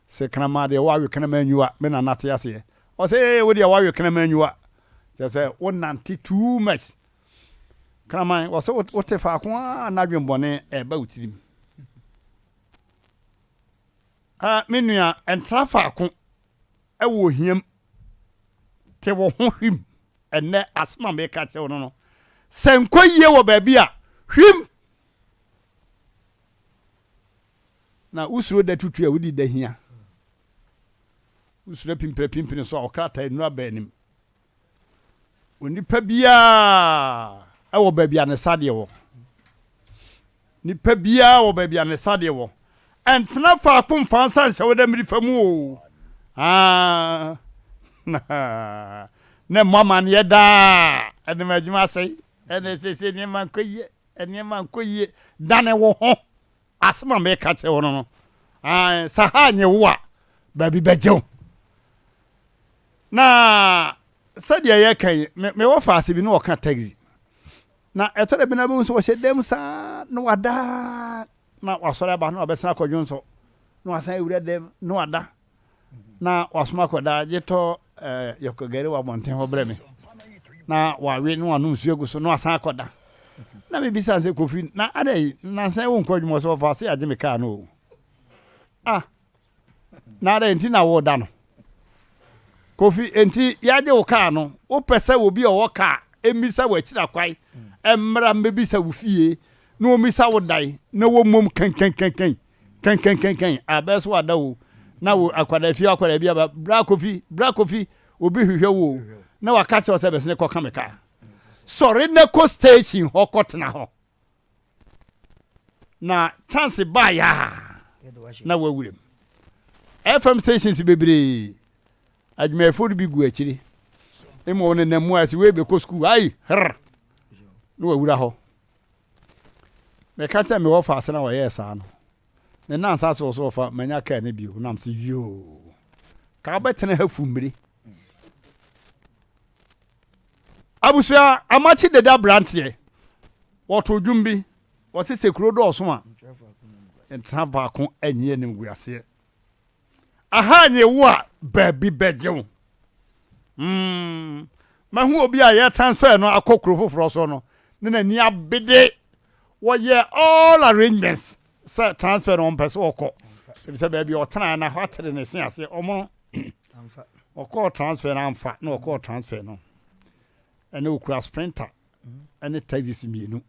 se kraman de wa we kraman nyua me na nate ase o se we de wa we kraman nyua je say won nanti too much kraman wo se wo te fa ko na dwembone e ba utirim menua entra fa ko e wo hiam te wo ho hwim ene asma me ka che wo no senko yie wo ba bi a hwim na usuro da tutu a wudi da hia usuro pimpre so okrata enu abanim onipa bia e wo ba bia ne sade wo nipa bia wo ba bia ne sade wo entena fa ko fansa nse wo da miri famu o ne mama ne da ene majuma sei ene sese ne man koye ene man koye dane wo ho asma me ka che wo no sa ha nye wo a ba bi bejew na sadia ye kan me wo fa ase bi no wo ka taxi na eto de bi na bi so wo shedem sa no wada na wasore ba no obesena kodwon so no wasan ewure dem no wada na wasoma koda jeto yokogere wa monten ho breme na wawe no anu nsuegu so no wasan koda na me bisa se kofi na adai na san won kodwon so fa se aje me ka no na adai nti na wo da no kofi enti yaje wo ka no wo pese wo bi o wo ka emisa wa kira kwai emra mbebisa wo fie na wo misa wo dai na wo mom kan abeso wada wo na wo akwada fie akwada bia bra kofi obi hwehwe wo na wakache wo se besene ko kameka sorry na ko station ho kotna ho na chance ba ya na wawurem FM stations bebre ajme food bi gu akiri emo ne namu asi we be ko school ai no wawura ho me ka tell me wo fa asena wo yes ano ne nansa so fa manya ka ne bi nam se yo ka betene hafumbiri abusia amachi deda brantie woto dwumbi wo se sekuro do so a entra ba ko anye ne guase aha nye wo a ba bi bejew ma hu obi a ye transfer no akokro foforo so no ne na ni abede wo ye all arrangements sa transfer on person okọ if say baby otana na hotel ne sin ase omo amfa okọ transfer na amfa na okọ transfer no ene okura sprinter ene taxis mienu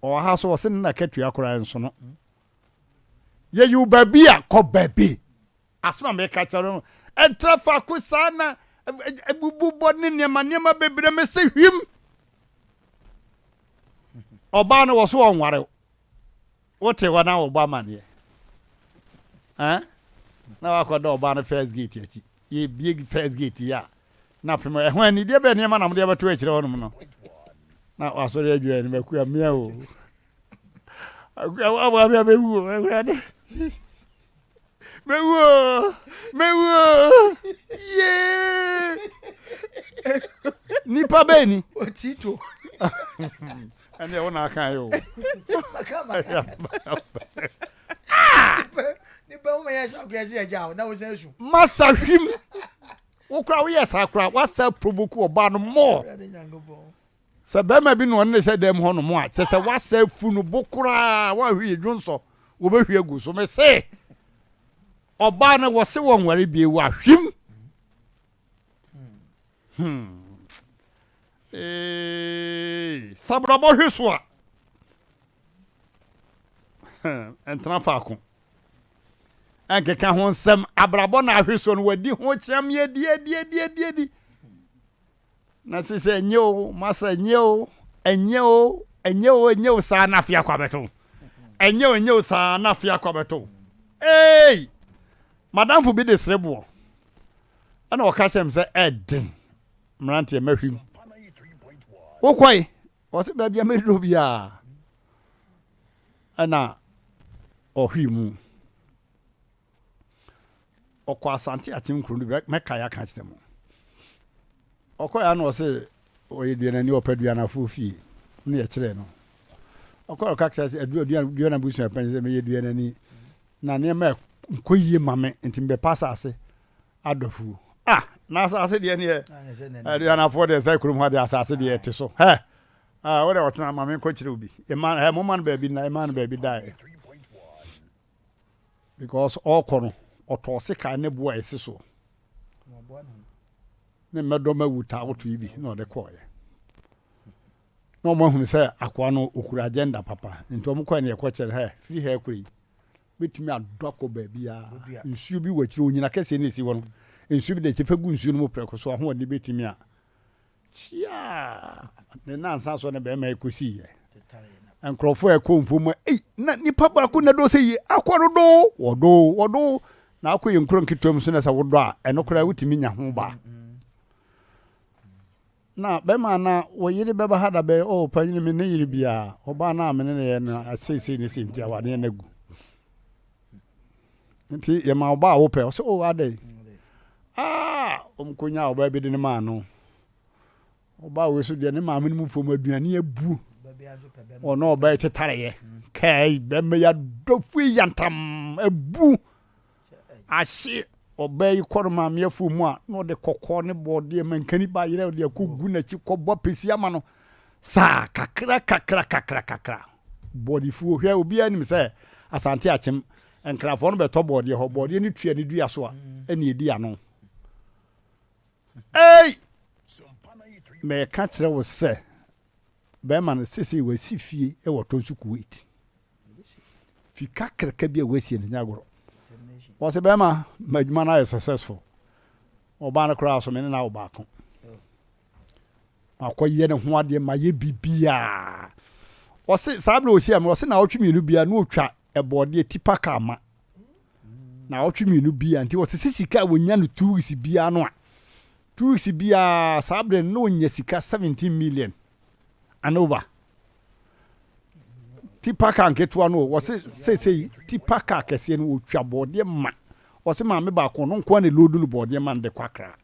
o ha so wose na katua akora nso no ye yu baby a ko baby asma me ka charo entrafa ku sana ebubu bodne niema bebre me se hwim oba no wo so onware wote wana Obama ne na wakoda Obama first gate achi ye big first gate ya na pemo ehwan ni de be ne ma na mo de beto akire wonum no na wasori adwura ni maku amia o agwa bia bewu agwade mewu ye nipa beni otito ane wona kan yo ni ba mo ya sa kwesi eja na wo sensu masa hwim wo kra wo yes akra wasa provoke oba no mo se be ma bi no ne se dem ho no mo a se wasa fu no bokura wa hwie dwonso wo be hwie gu so me se oba no wo se won ware bie wa hwim sabrabo hweswa entra faako anke ka ho nsem abrabo na hweso no wadi ho chiam ye die na sise enyo masa enyo sa na fia kwa beto enyo sa na fia kwa beto madam fu bi de srebo ana okasem se edin Mmrantehene mahwim okwai wose ba bia medo bia ana ohwimu okwa asante atim kru no meka ya ka kire mo okoya na wose oyeduana ni opaduana fofie ne ye kire no okoya ka kire aduana busu apan se me yeduana ni na ne nko yie mame nti mbe pasa ase adofu na asase de ne e na for de sai kurum ha de asase de te so what else na mame ko kire obi e man mo man ba bi na e man ba bi die because all kono oto ka ne bo ese so ne medo mawuta oto ibi na de koye no mo hu se akwa no okura agenda papa nti o mo ko ne e ko kire free hair kuri betimi adoko ba bia nsuo bi wakire onyina kese ne si wono nsuo bi de chefa gu nsuo no mo preko so ho de betimi a chia de nansa so ne be ma ekosi ye enkrofo e ko mfom na nipa ba ko na do se yi akworo do wodo na akoye nkro nkitom so na sa wodo a enokora wutimi nya ho ba na be ma na wo yiri be ba hada be panyin me ne yiri bia oba na amene ne ye na asese ne sintia wa ne nagu nti ye ma oba wo pe so adai omkonya oba bi de ne ma no oba we so de ne ma amene mu fom aduane abu ono oba tetare ye kai be me ya dofu yantam abu ashi obey koroma me afu mu a no de kokko ne bode mankani ba yire de akogu na chi kobbo pesi ama no sa kakra body fu hwe obi anim se asante achem enkrafo no beto bode ho bode ni tua ni dua so a ene edi ano me ka kire wo se be man sisi we sifie e wo tonsu Kuwait fi kakra bia we sie ne nyagoro was be ma madwuma na successful oba na kra so me na oba ko akoye ne ho ade ma ye bibia wose sabre o sia me wose na otwe mienu bia na otwa ebode tipa ka ma na otwe mienu bia nti wose sisika wonya no 2 weeks bia no a 2 weeks bia sabre no nya sika 17 million anova tipa ka nketo no wose sesei tipa ka kese no otwa bode ma wose ma me ba ko no nko na lodu no bode ma nde kwakra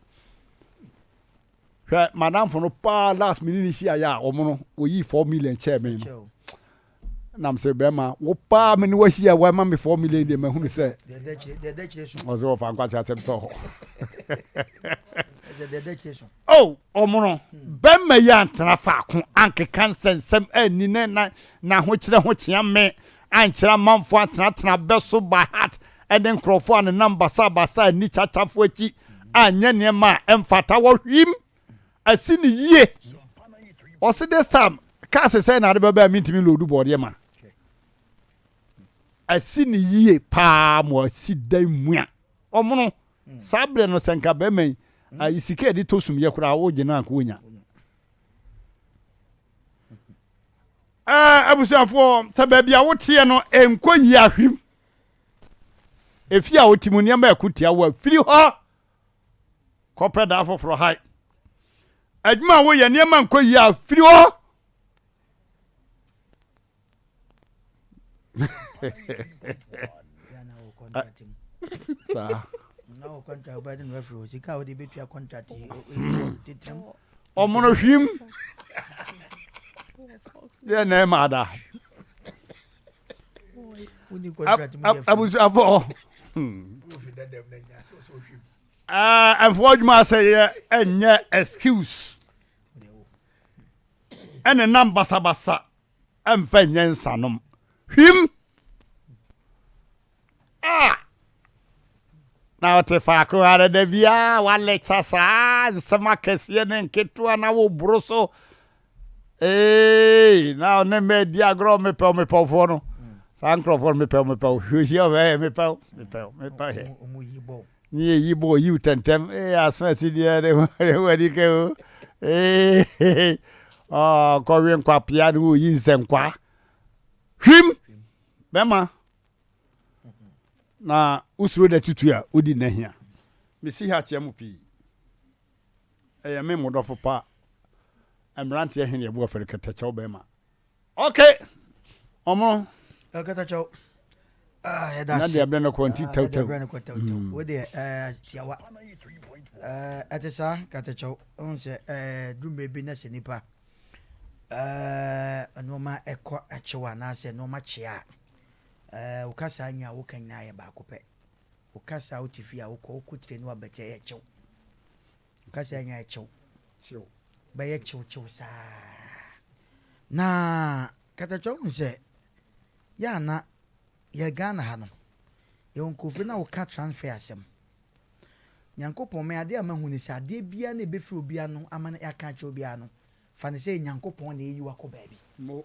hwe madam for no pa last minute shi aya omo no oyi 4 million chairman nam se be ma wo pa me ni wa shi wa ma me 4 million de ma hu ni se ozo fa nkwati asem so omo no be ma ya ntana fa ko anke kansensem ani na ho kire ho kia me ankyira manfo atana be so by heart eden crofo an number sabasa ni chachafo achi anya ne ma emfata wo hwim asini yie osi this time kase say na de baba mintimi lodu bode ma asini yie pa mo asidan mua omono sabre no senka be man isike de tosum ye kura wo gina ko nya abusiafo ta bia wotie no enko yi ahwim efia otimunia ma akutia wo afiri ho kopeda afoforo hai adwuma wo ye niam enko yi afiri ho sa no contract by the referee sika wo de betua contract titem omono hwim ya na mada uni contract mu abusu afo unfortunately say enye excuse ene number sabasa emfa nyensanom hwim na te fa ko ara de via wale chasa sama kese ne nketua na wo broso na ne media agro me pe fo no san crofon me pe hwehia we me pe omu yibo ni yibo yi tentem asma si dia de wadi ke ko wi nkwa pia no yi nsenkwa hwim bema na usuro da tutu a odi na hia mesi ha tia mu pi me modofo pa Mmrantehene ye bo afere katacho be ma okay omo katacho ya na dia bre no konti tawtaw we de tiawa atesa katacho onse dumbe bi na senipa anoma ekọ achewa na se no ma chia ukasa anya wo kan na ye ba ko pe ukasa utifia uko ukutire ni wabeche yecho ukasa nya yecho Chill. ba yecho sa na katacho nse ya na ye Ghana ha no ye onkofi na uka transfer asem nyankopon me ade amahu ni se ade bia na ebefiri obia no amana ya ka cha obia no fa ne se nyankopon na eyi wako baabi Mo.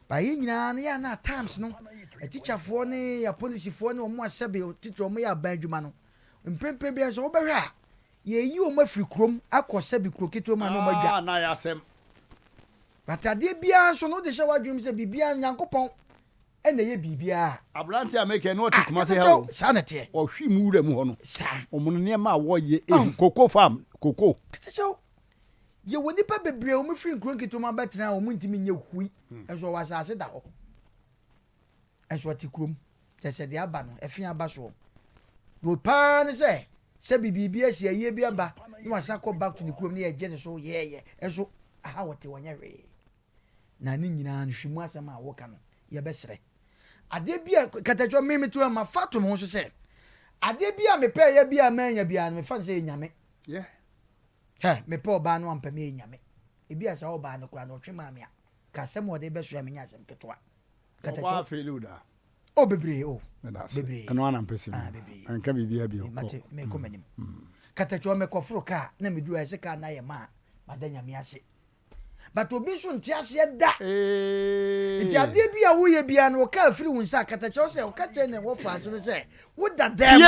ba yi nyina na ya na times no a teacher fo ne ya police fo ne omo asebe teacher omo ya ban dwuma no mpempe bia so obehwe a ye yi omo afiri krom akose kro keto ma no madwa Na ya asem. batade bia so no de hye wadwum se bibia nyankopon ene ye bibia Abrante America no te kuma se ha. sa na te O hwi mu wura mu ho no. sa Omo ne ma wo ye cocoa farm, cocoa. teacher ye woni pa bebre omo firi kro keto ma betra omo ntimi nye hui eso wasase da ho eso ti krom se de aba no efi aba so wo pa ne se bibia si aye bi aba no wasa ko back to the krom ne ye je ne so ye eso aha wote wonya we na ni nyina no hwimu asem a wo ka no ye besere ade bia katacho meme to ma fato mo so se ade bia me pe ye bia manya bia no me fa se nyame Yeah. he me pe oba no ampa me nyame e bia sa oba no kwa no twe ma me a ka asem wo de be so anya asem ketwa Wa feluda. o bebre o That's. Bebre. Eno ana pese. bebre. Anka bibia bi o. mate me ko manim katacho me kofro ka na me duru ese ka na ye ma madanya me ase but obi so nti ase da Eh. nti ade bia wo ye bia no ka afiri wo nsa katacho se o ka che ne wo fa ase ne se wo da dem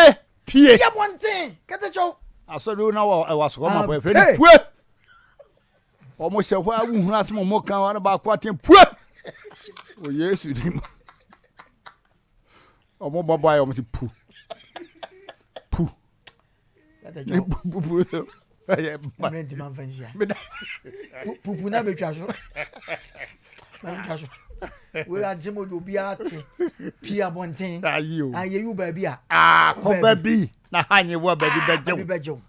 Pie. ya bonten katacho Asoro na wa so ma po fe hey. ni pue. Omo se ho awu hu asem mo kan wa ba kwa ten pue. O Yesu di mo. Omo baba ya omo ti pu. Pu. Ni katacho pu. mrenti man fansia pupu na betwa so na betwa so we adimo do bia ate pia bonten Ayo. aye yu ba bia Ko baby na hanye wo baby beje. bejo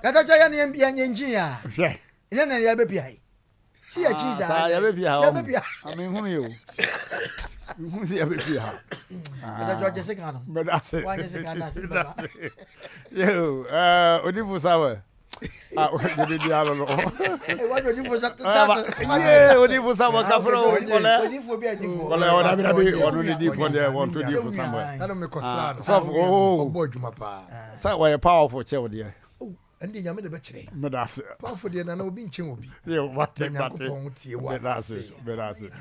katacho ya ne bia nyenjin ya Hwe. ina na ya be pia si ya chi Sa ya be pia ya ha. be pia Ami hunu yo. Hunu si ya be pia ha. katacho je se kanu But that's it. Why just a kind of- That's it. Yo, Odifu Sawa. What did you have? e wa do ni fo sa Yeah, Odifu Sawa kafro kole. ni fo bia ni fo Kole ona bi na bi ono ni di for there want to di for somewhere. Nano me kosla So oh, obo adwuma pa. say we powerful chew there. Andi nyame de be kire. Me that's it. Powerful de na obi nchen obi. Yeah, what take that. Nyankopon tie Me wa. that's it. Me that's it.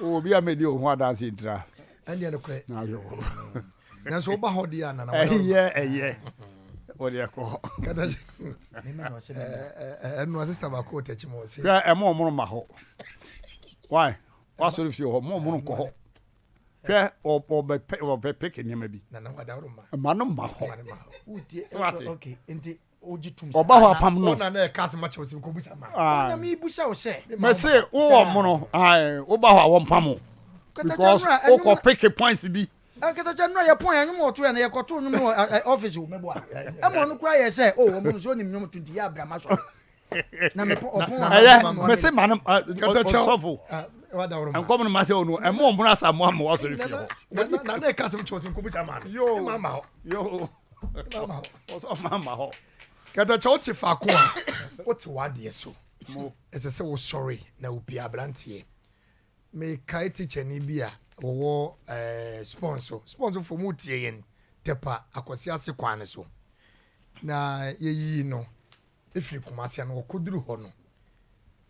Oh, bi amedi o ho dance intra. Andi na kure. Na yo. Nanso oba ho de ana na. Eh. What you call? Kada me me no se eno sister ba ko techi mo se. Yeah, e mo mo ma ho. Why? What sort of you ho mo mo ko ho. Hwɛ ɔbɛ pick nneɛma bi. Na na wada roma. Ma no ma hɔ. Ma ho. uti Swati. okay enti oji tum Ɔba hɔ apam no. Ona na e cast match o se ko busa ma. na mi busa o se Me say wo mo no, ai, wo ba hɔ a wɔmpam wo. Because wo kɔ pick points bi. katacho no ye pon anwum oto ya na ye koto no office wo mebo a amo no kura ye say o mo so nim nyom tunti ya brama so na me pon Ɛyɛ, me say manam sɔfo. Wada roma. Nkɔm no ma say ono, ɛmo mo na sa mo am wo so fi hɔ. Na na e cast match o se ko busa ma. Yo. Ma ho. Yo. Ma ho. Ɔsɔ ma ma hɔ. Kada cha oti fa ko a. Oti wade so. Mo. Ese se wo sorry na obi abrantie. Me kai teacher ni bi a wo sponsor for mu tie yen tepa akosi ase kwan so na yeyi no efiri kumase no koduru ho no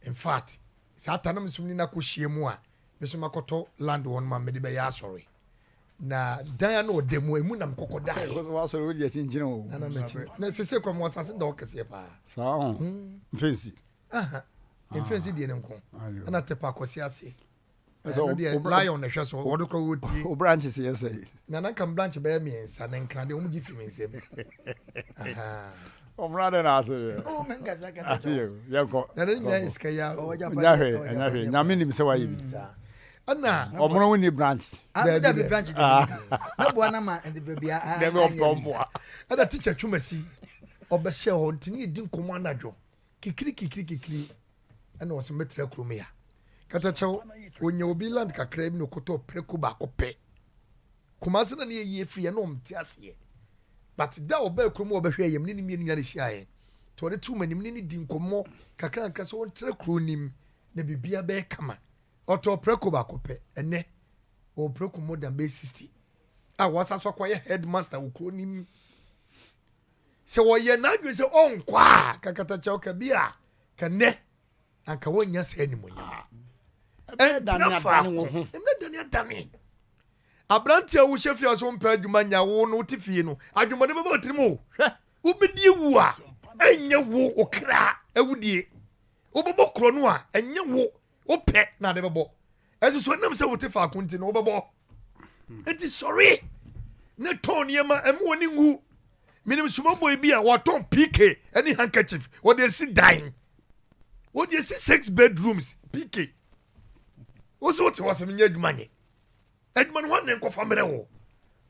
in fact satanam sumni na ko hie mu a meso makoto land won ma me de be ya sorry na dan na odemu emu na mkokoda Wo so wo di chinchine o. na mechi na sese kwa mo asase da okese pa Sa ho. Fancy. aha infensi die ne nko Ayo. na tepa akosi ase So, no dia lion na hwe so wodo kro wotie O branches yes say. na na kam branch be me nsa na nkra de omu gi fi me nsem aha O brother na say. o men gaza katacho Ayo, yako. na de nya iska ya Nyahwe, nyame nim se waye bi. ana Omro woni branch. da bi branch de na bo na ma and the baby Dem o pombo. ana teacher twumasi obehye ho ntini edi nkomo anadwo kikiri ana wo se metra krom ya katacho onya obi land kakra bi no koto preku ba ko pe Kumasi na ne ye free no mte ase but da oba krom obehwe yem ne mienu ya ne hia to de tu manim ne di nkomo kakra kakra so won tre kro nim na bibia be kama oto preko ba kope ene o preko more than 60 wasa so kwaye headmaster wo kro nim se wo ye na dwe se onkwa kakata cha ka bia ka ne anka wonya se animu nyama dani abrantia wo hyefi aso mpa adwuma nya wo no tifie no adwuma ne baba otirimo hwe wo bedi wu a enya wo okra awudie wo babo kro no a enya wo wo pe na de babo ezu so nam se wo tifa akunti no wo babo enti sorry ne ton yema emu woni ngu minim suma boy bi a wo ton PK any handkerchief wo dey sit dying wo dey sit 6 bedrooms PK wo so what was me adwuma nye adwuma no wan ne nkofa mere wo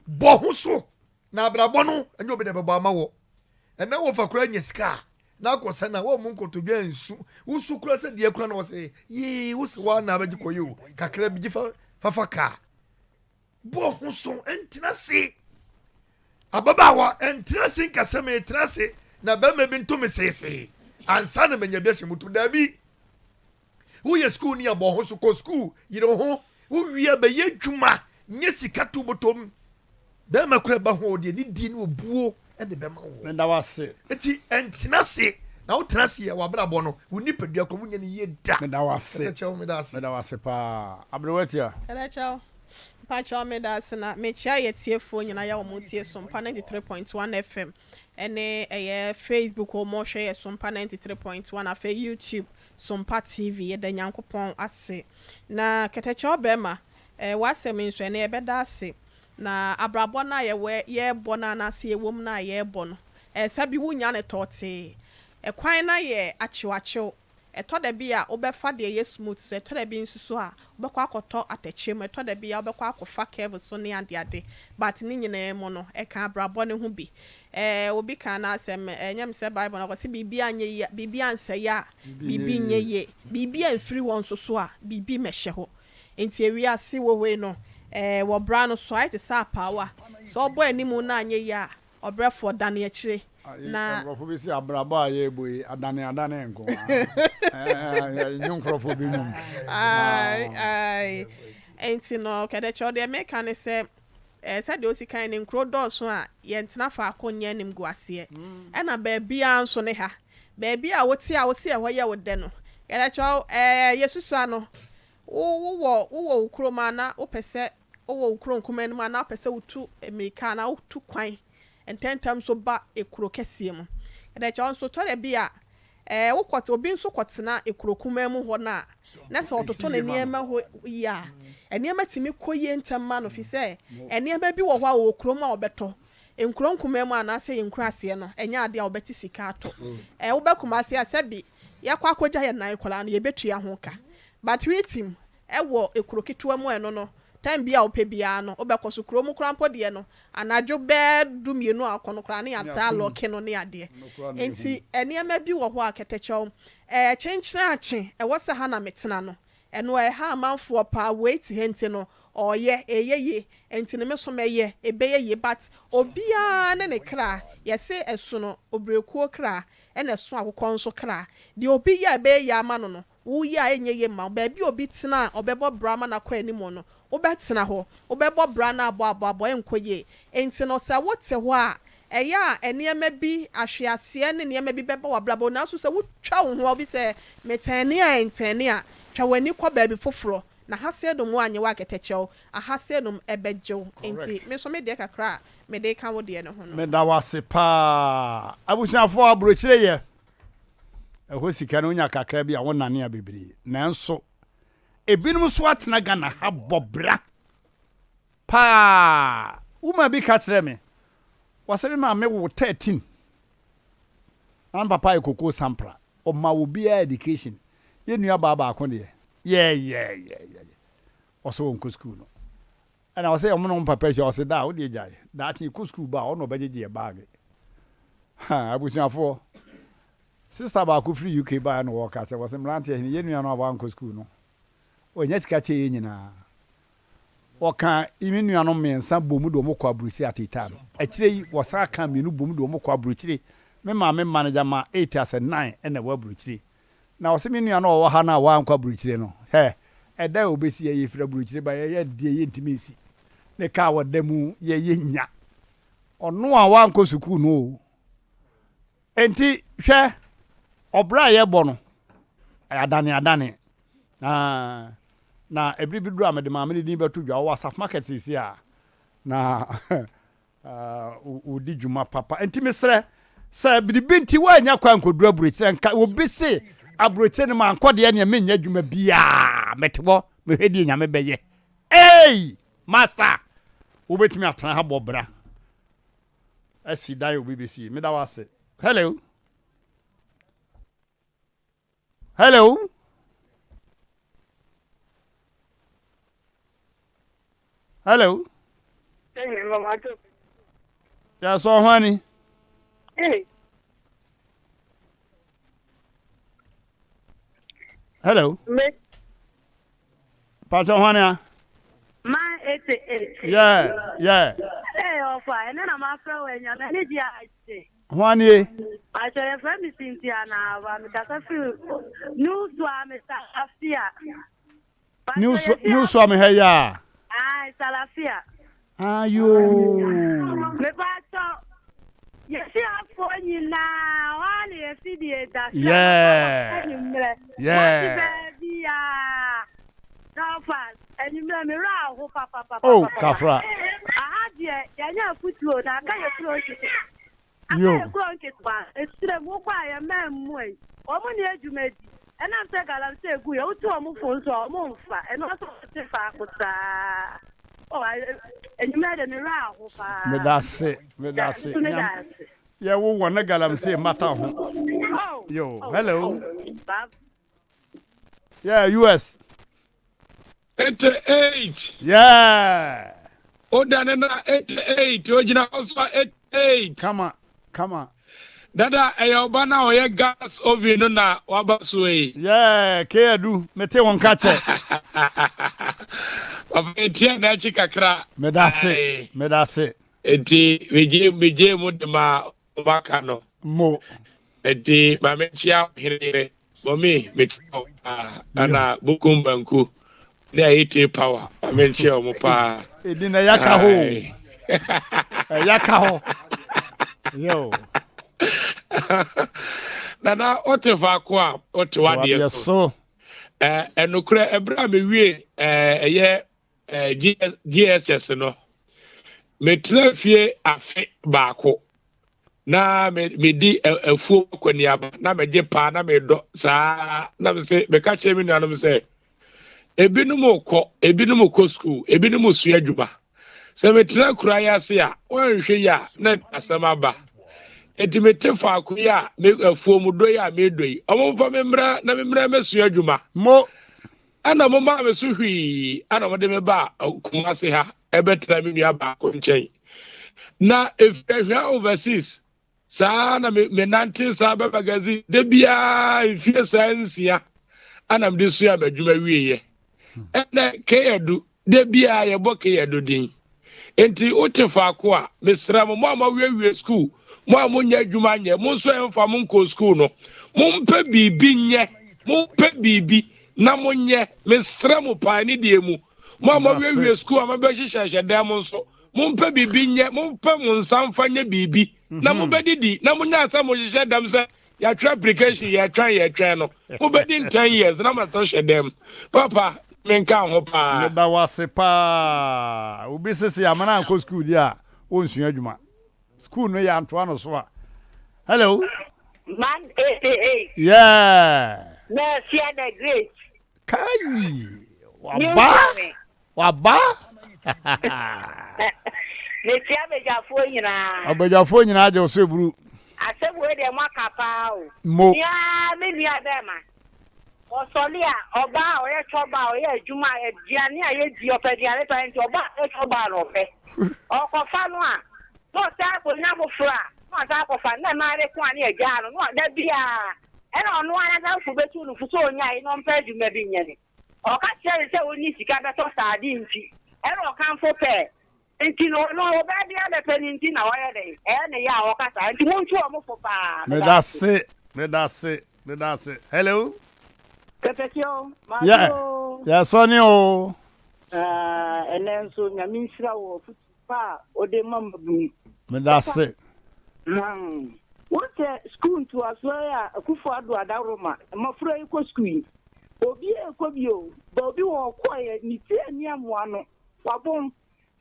bo ho so na abrabo no enye obi de bebo ama wo ena wo fakura nya sika na akosa na wo mu nkotodwa nsu wo su kura se de kura na wo se yi wo se wa na abaji koyo kakra bi gifa fafaka bo ho so entina se ababawa entina se nkasame entina se na ba me bi ntome sese ansa na menya bi hyemutu da bi wo ye school ni abo ho so ko school yiro ho wo wi ba ye dwuma nye sika to botom ba makura ba ho de ni di ni obuo e de ba ma wo me da wase eti entina se na wo tena se wa bra bo no wo ni padua ko munya ni ye da me da wase me da wase pa abrewatia hello ciao pacho me da sna me chia ye tiefo nyina ya wo mo tie Sompa 93.1 FM ene Facebook o mo hwe ye Sompa 93.1 afa YouTube Sompa TV ye da nyankopon ase na ketecho bema wasem nso ene be da ase na abrabo na ye bo na na ase ye wom na ye bo no sabi wunya ne tote kwan na ye achiwachiw da bia obefa de ye smooth so da bi nsusu a obekwa akoto atachem da bia obekwa akofa curve so ne ade but ni nyina mo no ka abrabo ne ho bi obi kan na asem nyam se bible na ko se bibia anye ya bibia anse ya bibi nye ye bibia free won so a bibi mehye ho enti ewi ase wo we no wo bra no so ai te sa power so obo animu na anye ya obrefo dane akire na profobisi abrabo aye boy adane nko nkrofo bi num ai enti no kede cho de meka ne se said o sikan ne nkro dɔso a ye ntena fa akonye nim guase e na ba bia nso ne ha ba bia wote a hɔ ye wode no kede cho yesusu ano wo kroma na opese wo kron kuma nim na opese wotu amerika na wotu kwan ententam so ba ekuro kese mu kede cho nso to de bia wo kwot obi nso kwotena ekuro kuma mu hɔ na se ototo ne niema ho ya eniema timi koye ntamma no fi se eniema bi wo hɔ a wo kuro ma obeto enkuro kuma mu ana se enkuro ase no enya ade a obeti sika ato wo be kuma ase asabi yakwa akogya ye nan kola no ye betua ho ka but wetim wo ekuro kitwa mu eno no time bia ope bia no obekoso kuro mu krampo de no anadwo be dumienu akono kra ne ata lock no ne ade enti eniema bi wo hɔ a ketecho chenchira ache wose ha na metena no eno ha amanfo pa wait hente no oye eyeye enti ne meso meye ebeyeye but obia ne kra yese esu no obrekuo kra ene so akokɔ nso kra de obi ya ebeye ama no wo ya enyeye ma ba bi obi tena obebo brama na kwa animo no obetena ho obebo bra na abo enkoye enti no se wote ho a eya eniema bi ahwease ne niema bi beba wablabo na so se wotwa wo ho obi se metane a entane a twa wani kwa ba bi foforo na hase dom anye wa ketechew ahase dom ebejew enti me so me de kakra me de kan wo de ne ho no me da wase pa abusiafo abrochire ye eho sika no nya kakra bi a wonane a bebiri nanso ebinum so atena gana ha bobra pa uma bi ka kire me wasebe ma me wo 13 an papa ekoko sampra o ma wo bia education ye nua baba akon de ye oso won school no ana wase omo no papa she wase da wo de jai da ti ku school ba ono bejeje bag ha abusiafo sister ba ku free UK ba no work ase wase Mmrantehene ye nua no aba anko school no o nya sika che ye nyina Oka imi nuanom mensa bomu do mokɔ aburukyire ateta no. Akyire yi wɔsa ka menu bomu do mokɔ aburukyire. Me ma me manager ma 8 as 9 ɛna wa aburukyire. Na wɔse me nua no ɔwɔ ha na wa ankɔ aburukyire no. He ɛda obesi ye fira aburukyire ba ye die ye ntimi nsi. Ne ka wɔda mu ye nya. Ɔno a wa ankɔ sukuu no. Enti hwɛ obra ye bɔ no. Adane. Na every bidru amede ma me ni betu dwa wo asaf market sisi a na odi dwuma papa enti mesrɛ sɛ bidibinti wa anya kwa nkodu aburokyire nka obese aburokyire ne ma nkɔde ne menya dwuma bia metebo mehwedi nyame bɛyɛ master wobetimi atena ha bɔbra asi dan obibesi me da wase hello Hello. Hey, Mama. Yeah, so honey. Hey. Hello. Me. Pato honey. My 88. Yeah. Hey, offer. And then I'm after when you're not here. Honey. I say, if I'm Cynthia now, I'm feel news to Afia. News from here, yeah. Salafia. You. Me pato. You see how funny now. One is the Yeah. Baby, no fast. And you me raw, papa. Oh, Kafra. I had you footload. I can't close it. You. I can't close it. It's the walk by a man way. Woman, you made. And I'm saying, I'm saying, we are two more phones or more, and also the fact that. Oh, and you made a miracle. Me that's it. Yeah, we want to galam say matter. Oh. Yo, hello. Yeah, US. 88. Yeah. Odanena 88. Ojina also 88. Come on. Dada ayobana oye gas oven na wabaswe. Yeah, kedu mete won kache. Papa etia na chikakra. Me that's it. Eti beje mu de ma obaka no. Mo. Eti ma me chia hirire. Bomi me ana bukum banku. Ne ayete power. Ma me chia omo pa. Edi na yaka ho. Yo. Nana otefa kwa otewa de so enukure ebra me wie eye GSS no metra fie afe baako na me di afuo kwaniaba na me je pa na me do saa na me se me ka che me nuanom se ebinum ko school ebinum su adwuma se metra kura ya se a wonhwe ya na asama ba etimete fa ko ya me afuo mu do ya me doi omomfa memra na memra mesu adwuma mo ana momma me su hwi ana mo de me ba kuma se ha ebetra me nua ba ko nchen na efehwa overseas saa na me nante saa ba magazi de bia efie science ya ana me de su ya badwuma wieye ene keyedu de bia ye bo keyedu din enti otefa ko a mesra mo ma wie school mo amunya adwuma nye mo so emfa mo nko school no mo mpe bibi nye mo mpe bibi na mo nye mesra mo pa ni de mu mo amawie school amabe hyehyehye da mo so mo mpe bibi nye mo mpe mo nsamfa nye bibi na mo bedidi na mo nya asa mo hyehyɛ dam se ya try application ya try no mo bedi 10 years na ma so hye dem papa menka ho pa me da wase pa obi sese amana nko school dia onsu adwuma school no ya antoa no so a hello Man 88. yeah Na fear the great. kai waba Me fear me jafo nyina. abajafo nyina aje so eburu Asem we de makapa o. mo Ya me bia be ma. Osoli a oba oye choba oye adwuma ediane a ye di opediane to enti oba e choba no pe. Okofa no a no sa ko nya mo fra no sa ko fa na ma re ko ani eja no da bia e na ono ana da fu betu no fu so nya no mpa adwuma bi nya ni o ka chere se oni sika be to sa adi nti ɛna ɔkanfo pɛ nti no ɔbɛɛ bi abɛpɛ ne nti na ɔyɛ de ɛyɛ ne yɛ a ɔkasa nti montu ɔmo fo paa medase hello pɛpɛtio yeah Sonny o ɛnɛ nso nyame nhyira wɔ futupa a ɔde ma mabuni medase wotɛ skul ntoasoɔ a akufo ado adaroma mmɔfra yi kɔ skul yi obi ekɔ bio ba obi wɔ ɔkɔɛ ne tie ni amoa no wabom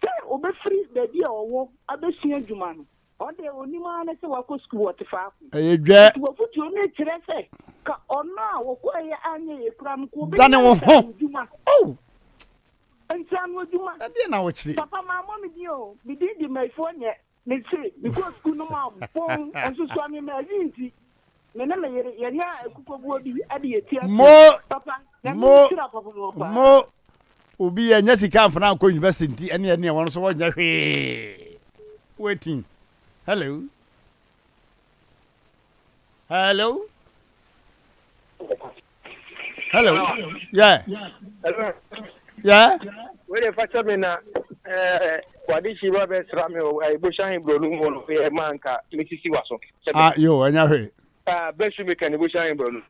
sɛ obɛfiri baabi a ɔwɔ abɛsua adwuma no ɔde onim a ne sɛ wakɔ skul wɔte faako ɛyɛ dwa wɔfotuo no kyerɛ sɛ ka ɔno a wɔkɔɛ anyɛ yɛ kura no ko dane wo ho oh nsan adwuma ɛdeɛ na wɔkyerɛ papa ma mɔ me bio medi di maifoɔ nyɛ me se mekɔ skul no ma bɔn nso so ame ma ayi nti me ne me yere yɛnya akukobuo bi ade yɛtia papa mo obi yɛnyɛ sika mfana akɔ university nti ɛne ɛne wɔn so wɔnyɛ hwee waiting hello yeah where the factor me na kwadishi ba be sra me o bo shahin bro nu mo no e manka mesisi waso yo anya hwe be su me kan bo shahin bro nu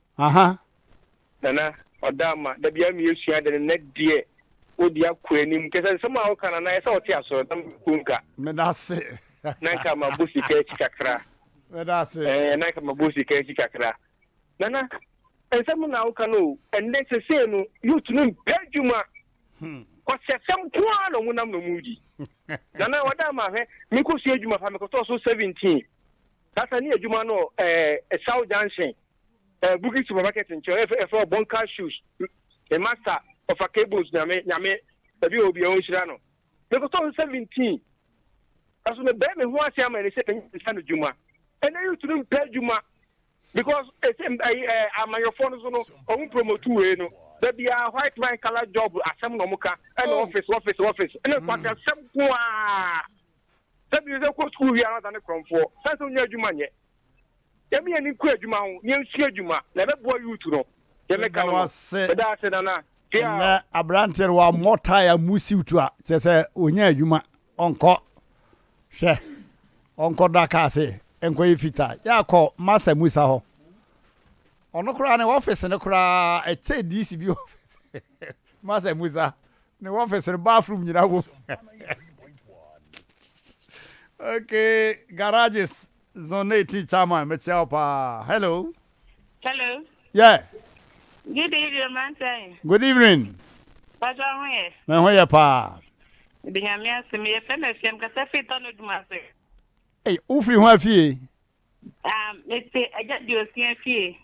nana odama da bia me yesua de ne de odi akwanim kesa sema o kana na esa oti aso dam kunka me da se nanka mabusi ke chikakra me da se nanka mabusi ke chikakra nana ensem na o kanu enne sese no yutunu bedjuma kwasesem kwa no munam no mudi nana wada ma he me ko su adwuma fa me ko so 17 kasa ni adwuma no South Junction Bukit supermarket in Chile for bunker shoes a master of a cables nyame tabi obi o hira no me ko so 17 aso me be me ho ase ama ne se penye no adwuma ene yutunu bedjuma because amayofo no so no omu promote we no there be a white man color job asem no muka and office and kwaka sem kwa there be the school here na ne kromfo sense onye adwuma nye ya me ni ku adwuma ho nye nsu adwuma na be boy youth no ye me ka no da se na na abranter wa mota ya musiutu a se onye adwuma onko hwe onko daka se enko ifita ya ko masa musa ho ono kura ne office ne kura eche DC bi office masa musa ne office ne bathroom nyina wo okay garages zone 8 chama mecha pa hello yeah good evening man good evening Paja hoye na hoye pa binyame asem ye fena fiam ka se fita no duma se ufiri ho afie mete aja diosia fie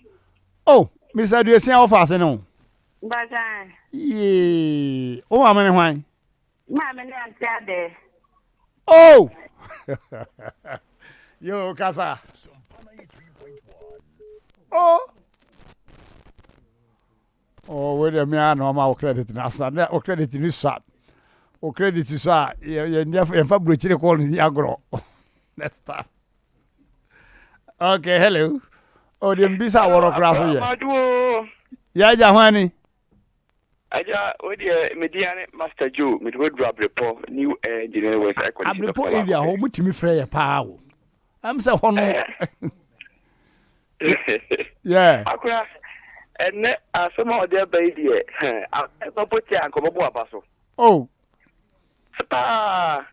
oh Mr. Diosia office no baja o ma me hwan ma me na ade oh yo kasa we dey me an ma o credit na sa na o credit ni sa o credit sa ye fa brochire call ni agro let's start okay hello the mbisa woro kra so ye ya ja hwani aja odi mediane master Joe me do drop report new engineer west equity abrepo area ho mutimi frɛ ye pa wo am se ho no yeah akura enne asema odi abai die apopoti ankobo abaso oh spa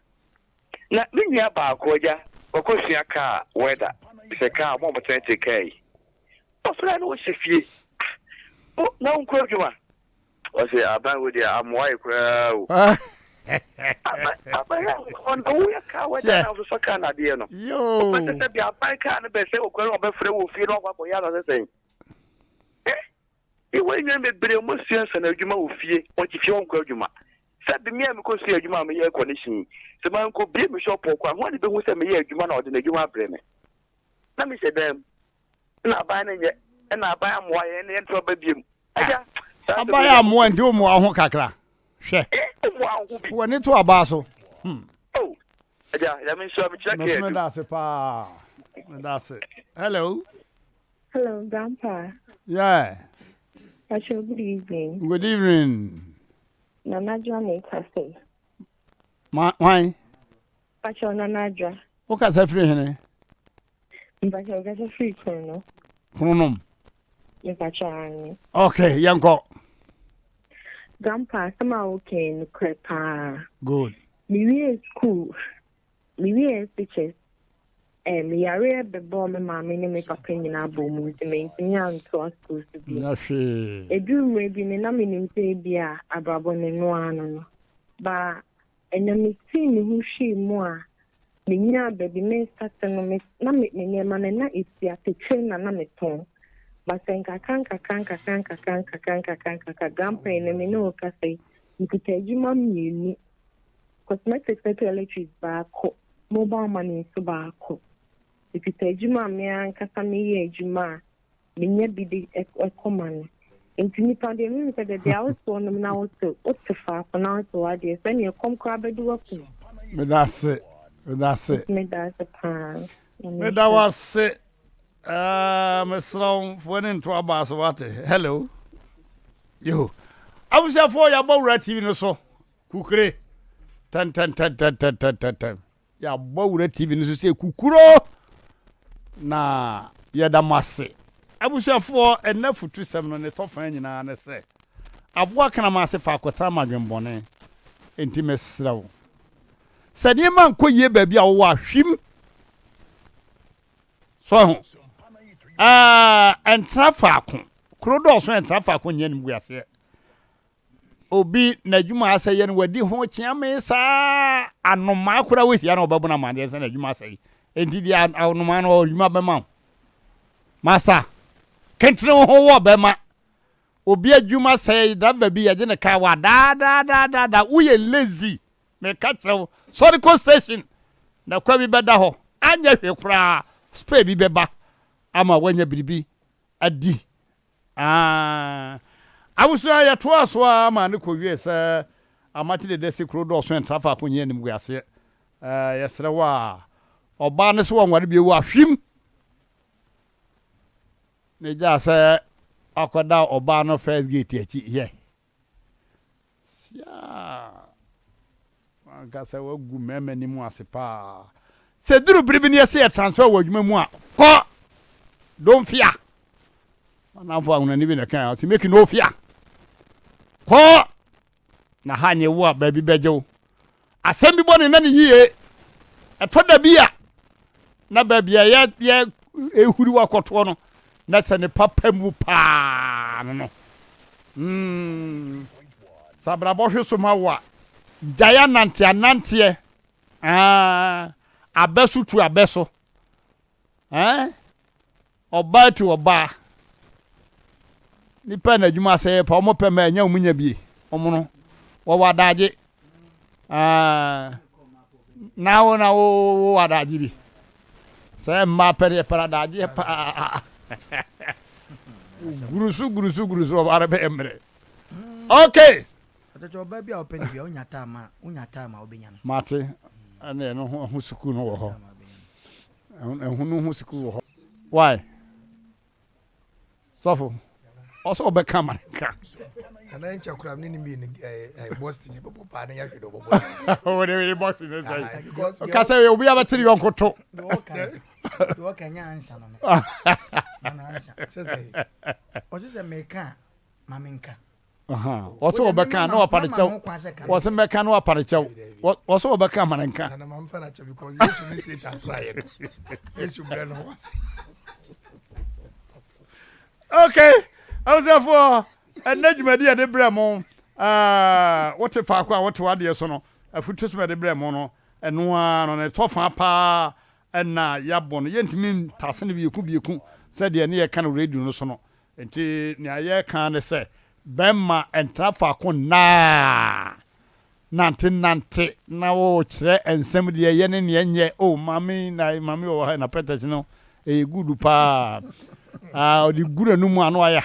na minya ba akoja okosua ka weather se ka mo motete kai ofra no sefie na unko adwuma o se aban we dia amwai kra o aban on o ya ka weather na so ka na de no yo but se bia aban ka na be se okwa no be frɛ wo fie no kwa ya no se sen iwe nye me bre mo siansa na adwuma wo fie o ti fie onko adwuma se bi me am ko su adwuma me ye condition se man ko bi me shop kwa ho de be hu se me ye adwuma na o de na adwuma bre me na me se dem na aban na nye na aban amwa ye na ento ba biem aja aban amwa ndi o mo ho kakra hwe woni to aba so oh aja ya me so me check here me da se pa me da se hello grandpa yeah good evening good evening Nana Johnny Cafe Why? Pacho na nadra. What can I free him? Pacho get a free chrono. Chronom. Me pacho. Okay, young girl. Grandpa, somehow okay in crepa. Good. Me school. Me teachers. Me area the bomb and mammy and make a penny na boom to maintain young to us schools to be. A do maybe me na minim say bia abrabon and no ba and then see me who she more. Me nya baby me start no me na me man na isia te train na me ton. But senka kanka grandpa and me no ka say you could tell you mom you cosmetics and electric back mobile money so back. If you tell you mom me and kasami ejuma me nya bi de command. Into me found the means that they also know now to what to far for now to ideas when you come crab do up. That's it. That's it. Me that's a pan. That was it. Miss Long went into a bus. What? Hello. You. I was here for your bow red TV no so. Kukure. 10. Ya bow red TV no say kukuro. Na ya damase. Abushafo enough to 7 on the top fan na say. Aboa kana ma se fa kwata madwenbone. Enti mesrawo. Sadi man koye baabi a wo ahwim. So entra faako. Krodo so entra faako nya nim guase. Obi nadwuma aseye ne wadi ho chiame sa anoma kura we hia na obabuna mande se nadwuma aseye. Enti dia anoma no odwuma bema. Masa Kentre ho wo bema obi adwuma say da ba bi ye ne ka wa da uye lazy me ka tre sorry co station na kwa bi beda ho anya hwe kura spare bi beba ama wanya biribi adi awusu ya to aso ama ne ko wie se amati de desi kro do so entrafa ko nye nim guase yesre wa oba ne so wonware bi ewu ahwim ne ja se akoda oba no first gate achi ye sia anga se wagu meme ni mu asepa se duru bribi ne se transfer wadwuma mu a ko don't fear na fo ahuna ni bi na kan o make no fear ko na hanye wo a ba bi bejew asem bi bone na ne yie etoda bia na ba bia ye ehuri wakoto no na se ne papa mu pa no sabra bo hwe so ma wa jaya nante abesu tu abeso oba tu oba nipa na dwuma se pa omo pe ma nya omunya bie omo no wo wadaje na wo wadaje bi se ma pere paradaje pa gurusu arabe emre okay atacho ba bia openi bia unya tama obenya mate ane no ho suku no wo ho ehunu no ho suku wo ho why sofo also be camera ka ana encha kura mni bi ni Boston bobo pa na yakwe do bobo o de Boston no say ka say obi abatiri yonkoto do ka nya ansa no na ansa se meka mamenka also obeka na oparichew was meka na oparichew also obeka manenka na mampa na cha because yesu me say ta try yesu bre no was okay I was there for enadwumadi ade bre mo what if akwa what wade so no afutusme de bre mo no eno a no ne tofa pa na yabo no yentimi tase ne bieku se de ne ye kan radio no so no enti ne aye kan ne se bemma entrafa ko na nante na wo kire ensem de ye ne ne nye o mami wo ha na petach no e gudu pa odi gura numu anu aya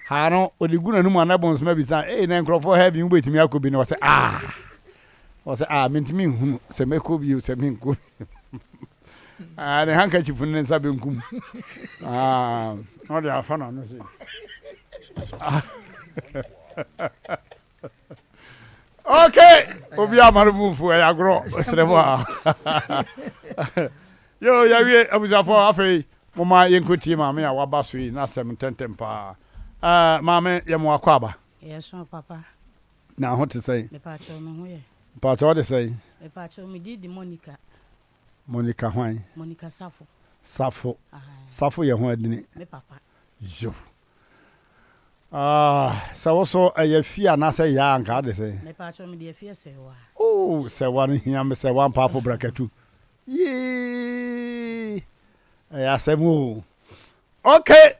ha no odi gura numu anabons ma bisa na nkrofo heavy u betimi akobi no wose mentimi hunu se mekobi o se menko ne hanka chifunu ne sabe nkum odi afana no se okay Obi amaro move ya gro serebo. Yo ya wie abuzafo afei mama yenkoti maame ya waba so yi na asem tentem pa. Maame ye mo akwa Yes, papa. Na ho te say. Me pa cho me ho ye. Pa cho de say. Me pa cho me di Monica. Monica hwan? Monica Safo. Safo. Safo ye ho adini. Me papa. Yo. So also a fear na say ya anka de say. Me pa cho me di fear say wa. Oh, say one here me say one powerful bracket. Yee. Asem. Okay.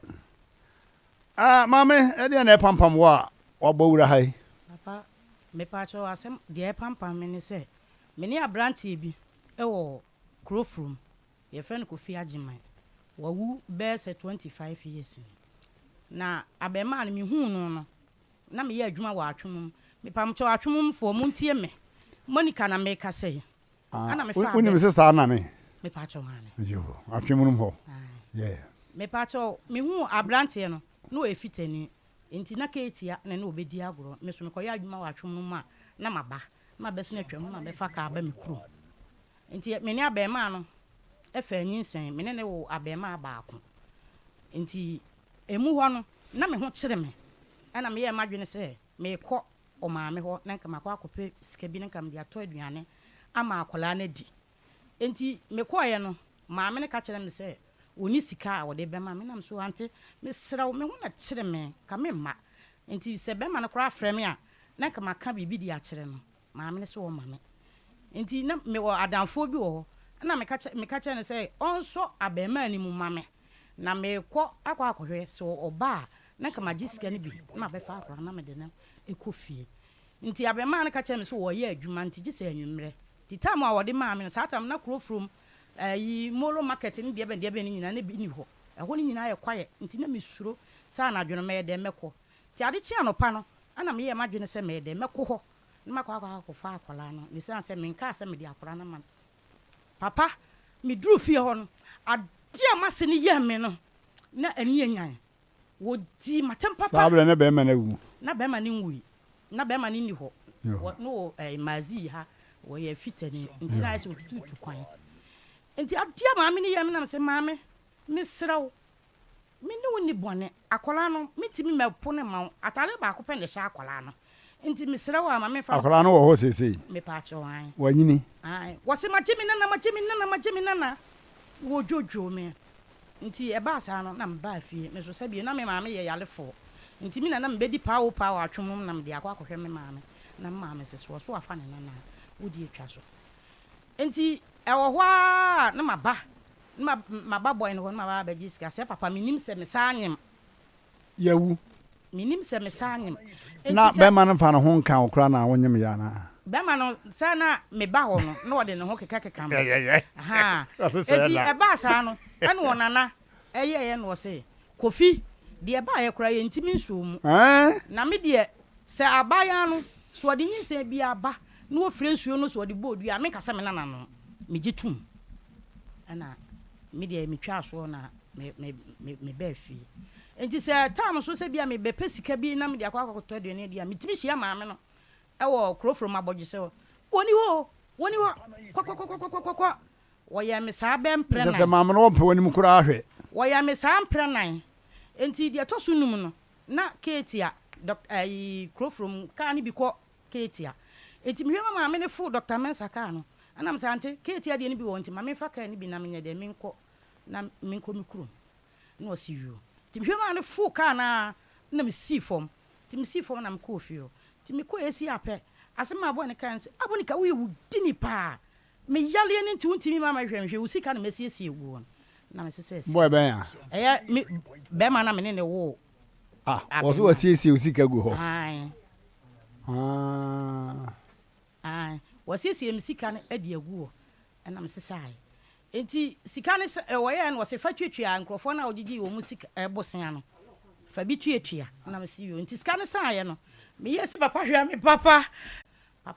Mame, e dey na pampam wa obawura hai. Papa, me pa cho asem de pampam me ni say. Me ni abrantie bi e wo Krofrum. Ye friend ko fi agiman. Wa wu be say 25 years. Na abema na me hu no. Na me ye adwuma wa atwomum. Me pam cho atwomum fo mu ntie me. Monica na me ka say. Ana me fa. Uni me sister na me. Me pa cho ngane. Yo, atwomum ho. Yeah. Me pa cho me hu abrantie no. No efitani. Enti na ketia na obedi agoro. Me so me koya adwuma wa atwomum a na maba. Ma bese na twam na be fa ka aba me kuro. Enti me ni abema no. Efa nyinsen me ne wo abema abaako. Enti emu ho no na me ho kire me. Ana me ye madwene se me kɔ o maame ho na nka makɔ akɔpɛ sika bi na nka me de atɔ aduane ama akola na di. Enti me kɔye no maame ne ka kire me se oni sika a wo de bema me nam so ante me sraw me ho na kire me ka me ma. Enti se bema no kora frɛ me a na nka maka bibi di a kire no maame ne so wo maame. Enti na me wo adamfo bi wo na me ka kire ne se onso abema ni mu maame. Na me kɔ akɔ akɔhwɛ so oba na kama jisika ni bi na be fa akora na me de na ekofie nti abema na ka kye me so wo ye adwuma nti gise anwumre ti time a wo de ma me no satam na Krofrum yi molo market ni de be ni nyina na bi ni ho ɛho ni nyina ye kwaye nti na me suro sa na adwene me de mekɔ ti ade kye anopa no ana me ye madwene se me de mekɔ ho na makɔ akɔ fa akola no me san se me nka se me de akora na man papa me duru fie ho no dia mase ni ye me no na ani enyan wo di matem papa sabre na be ma na wu na be ma ni nwui na be ma ni ho no mazi ha wo ye fitani nti na ese otutu kwan nti adia maame ni ye me na se maame me sraw me ni woni bone akola no mitimi mepo ne ma atale ba akopɛ ne hya akola no nti me sraw a maame fa akola no wo ho sese me pa cho an wanyini ai wo se ma chimi nana wo jojo me nti e ba sa no na mba fie me so sabie na me maame ye yalefo nti mi na na mbedi pawo atwomum na mde akwa akɔhwɛ me maame na maame se so afa ne na wodi atwa so nti e wo ho a na maba boy no na maba ba jisika se papa minim se me sanyem yawu minim se me sanyem na be ma no fa no ho nka okra na wonyem ya na be ma no sa na me ba ho no na wode ne ho keka me aha eti e ba sa no ene wonana eye no se kofi de ba ye kura ye ntimi nsuom na me de se abaya no so de nyinse bi aba na wo fire nsuo no so de bodu a me kasa me nana no me gitum ana me de me twa so na me ba fi enti se time so se bia me be pesika bi na me de akwa akɔtɔ de ne dia me timi hia maame no e wo Krofrum abɔgye se woni ho kwa wo ye me sa be mpre na se maame no wo woni mu kura ahwe wo ye me sa mpre nan enti de to so num no na Ketia Krofrum ka ni bi kɔ Ketia enti me hwe maame ne fu Dr. Mensa ka no ana me sa ante Ketia de ni bi wo enti maame fa ka ni bi na me nye de me nkɔ na me nkɔ me kuro na o si yu enti me hwe maame ne fu ka na me si fom enti me si fom na me kɔ fie enti me kɔ esi apɛ asema abo ne kan se abo ne ka wo ye wudi ni pa me yale ni nti untimi mama hwe me hwe usika na me sie egu na me sese boy ben ya eya me be ma na me ne wo wo so sie usika gu ho ai wo sie me sika na adi egu ho na me sese ai enti sika ne wo ye na wo se fa twetwa nkrofo na ogigi wo mu sika bosen no fa bi twetwa na me si yo enti sika ne sa ye no me yes papa hwe me papa